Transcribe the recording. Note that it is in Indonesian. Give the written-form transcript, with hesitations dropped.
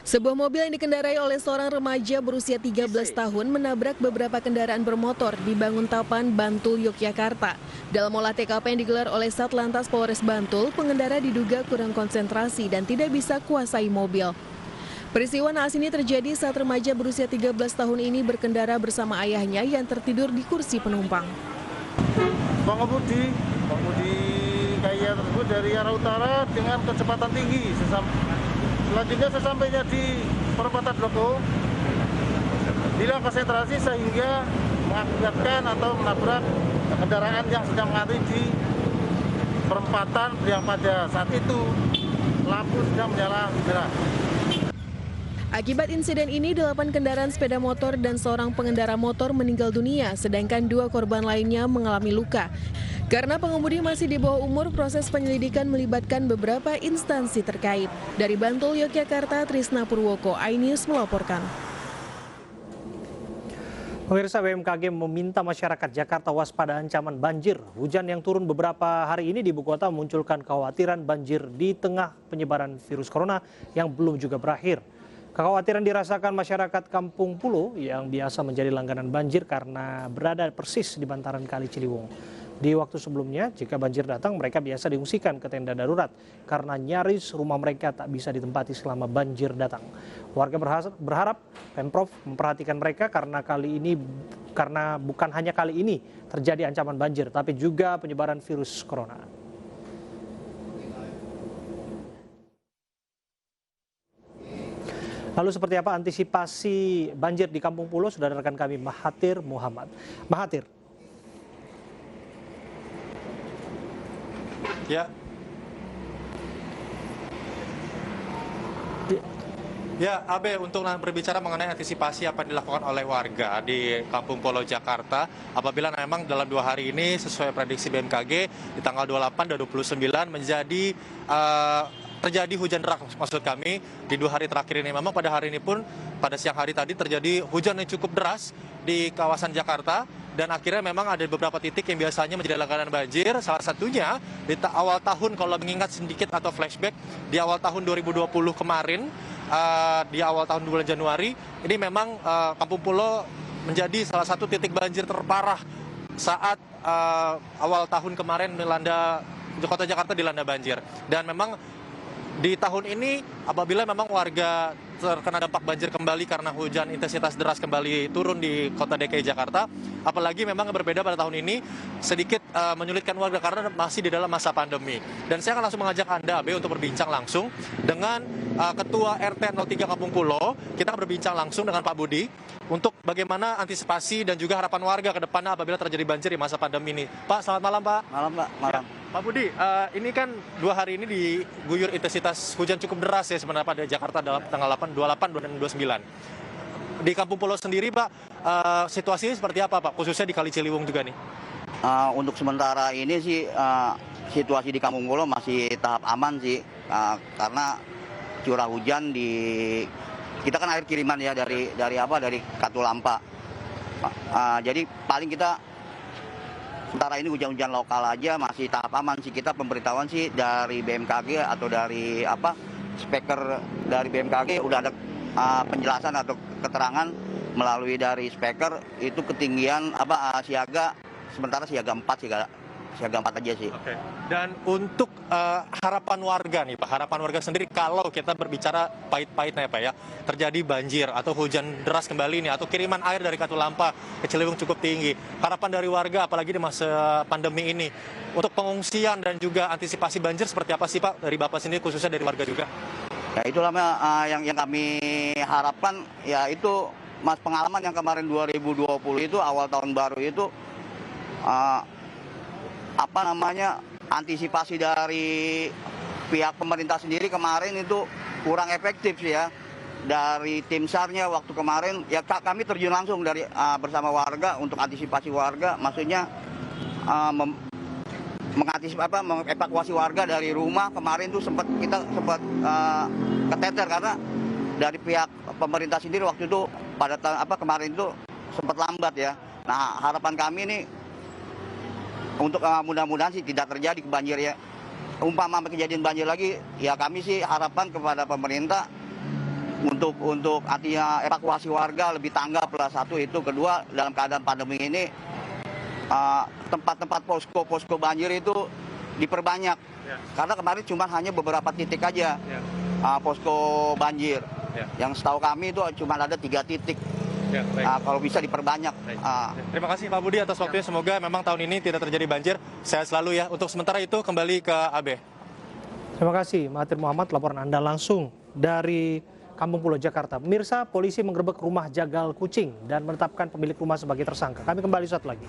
Sebuah mobil yang dikendarai oleh seorang remaja berusia 13 tahun menabrak beberapa kendaraan bermotor di Banguntapan, Bantul, Yogyakarta. Dalam olah TKP yang digelar oleh Satlantas Polres Bantul, pengendara diduga kurang konsentrasi dan tidak bisa kuasai mobil. Peristiwa naas ini terjadi saat remaja berusia 13 tahun ini berkendara bersama ayahnya yang tertidur di kursi penumpang. Pengemudi KIA tersebut dari arah utara dengan kecepatan tinggi. Selanjutnya sesampainya di perempatan Bloko, hilang konsentrasi sehingga mengakibatkan atau menabrak kendaraan yang sedang mengantri di perempatan yang pada saat itu lampu sedang menyala merah. Akibat insiden ini, 8 kendaraan sepeda motor dan seorang pengendara motor meninggal dunia, sedangkan 2 korban lainnya mengalami luka. Karena pengemudi masih di bawah umur, proses penyelidikan melibatkan beberapa instansi terkait. Dari Bantul, Yogyakarta, Trisna Purwoko, iNews melaporkan. Pemirsa, BMKG meminta masyarakat Jakarta waspada ancaman banjir. Hujan yang turun beberapa hari ini di ibu kota memunculkan kekhawatiran banjir di tengah penyebaran virus corona yang belum juga berakhir. Kekhawatiran dirasakan masyarakat Kampung Pulo yang biasa menjadi langganan banjir karena berada persis di bantaran Kali Ciliwung. Di waktu sebelumnya, jika banjir datang, mereka biasa diungsikan ke tenda darurat karena nyaris rumah mereka tak bisa ditempati selama banjir datang. Warga berharap Pemprov memperhatikan mereka karena bukan hanya kali ini terjadi ancaman banjir, tapi juga penyebaran virus corona. Lalu seperti apa antisipasi banjir di Kampung Pulo? Sudah ada rekan kami Mahathir Muhammad. Mahathir. Ya, Abe, untuk berbicara mengenai antisipasi apa yang dilakukan oleh warga di Kampung Pulo, Jakarta, apabila memang dalam 2 hari ini sesuai prediksi BMKG di tanggal 28 dan 29 terjadi hujan deras, maksud kami di 2 hari terakhir ini. Memang pada hari ini pun pada siang hari tadi terjadi hujan yang cukup deras di kawasan Jakarta. Dan akhirnya memang ada beberapa titik yang biasanya menjadi langganan banjir. Salah satunya di awal tahun, kalau mengingat sedikit atau flashback, di awal tahun 2020 kemarin, di awal tahun bulan Januari, ini memang Kampung Pulo menjadi salah satu titik banjir terparah saat awal tahun kemarin melanda kota Jakarta dilanda banjir. Dan memang di tahun ini apabila memang warga terkena dampak banjir kembali karena hujan intensitas deras kembali turun di kota DKI Jakarta, apalagi memang berbeda pada tahun ini sedikit menyulitkan warga karena masih di dalam masa pandemi. Dan saya akan langsung mengajak Anda, Abe, untuk berbincang langsung dengan Ketua RT 03 Kampung Pulo. Kita berbincang langsung dengan Pak Budi untuk bagaimana antisipasi dan juga harapan warga ke depannya apabila terjadi banjir di masa pandemi ini. Pak, selamat malam, Pak. Malam, Pak. Malam. Ya. Pak Budi, ini kan 2 hari ini diguyur intensitas hujan cukup deras ya sebenarnya pada Jakarta dalam tanggal 28 dan 29. Di Kampung Pulo sendiri, Pak, situasinya seperti apa, Pak? Khususnya di Kali Ciliwung juga nih. Untuk sementara ini sih situasi di Kampung Pulo masih tahap aman sih, karena curah hujan kita kan air kiriman ya dari Katulampa. Jadi paling kita sementara ini hujan-hujan lokal aja masih tahap aman sih. Kita pemberitahuan sih dari BMKG atau dari speaker dari BMKG udah ada penjelasan atau keterangan melalui dari speaker itu ketinggian siaga, sementara siaga 4 aja sih. Oke. Dan untuk harapan warga nih, Pak, harapan warga sendiri kalau kita berbicara pahit-pahitnya, Pak, ya, terjadi banjir atau hujan deras kembali nih atau kiriman air dari Katulampa ke Ciliwung cukup tinggi. Harapan dari warga apalagi di masa pandemi ini untuk pengungsian dan juga antisipasi banjir seperti apa sih, Pak, dari Bapak sendiri khususnya dari warga juga? Ya itulah yang kami harapkan, ya itu Mas, pengalaman yang kemarin 2020 itu awal tahun baru itu antisipasi dari pihak pemerintah sendiri kemarin itu kurang efektif sih ya. Dari tim SAR-nya waktu kemarin ya kami terjun langsung dari bersama warga untuk antisipasi warga, maksudnya mengevakuasi warga dari rumah. Kemarin tuh kita sempat keteter karena dari pihak pemerintah sendiri waktu itu kemarin itu sempat lambat ya. Nah, harapan kami ini untuk mudah-mudahan sih tidak terjadi banjir ya. Umpama kejadian banjir lagi, ya kami sih harapan kepada pemerintah untuk artinya evakuasi warga lebih tanggap lah, satu itu. Kedua, dalam keadaan pandemi ini tempat-tempat posko banjir itu diperbanyak. Karena kemarin cuma hanya beberapa titik aja posko banjir. Yang setahu kami itu cuma ada 3 titik. Kalau bisa diperbanyak. Terima kasih Pak Budi atas waktunya. Semoga memang tahun ini tidak terjadi banjir. Sehat selalu ya. Untuk sementara itu kembali ke AB. Terima kasih Mahathir Muhammad, laporan Anda langsung dari Kampung Pulau, Jakarta. Pemirsa, polisi menggerebek rumah jagal kucing dan menetapkan pemilik rumah sebagai tersangka. Kami kembali saat lagi.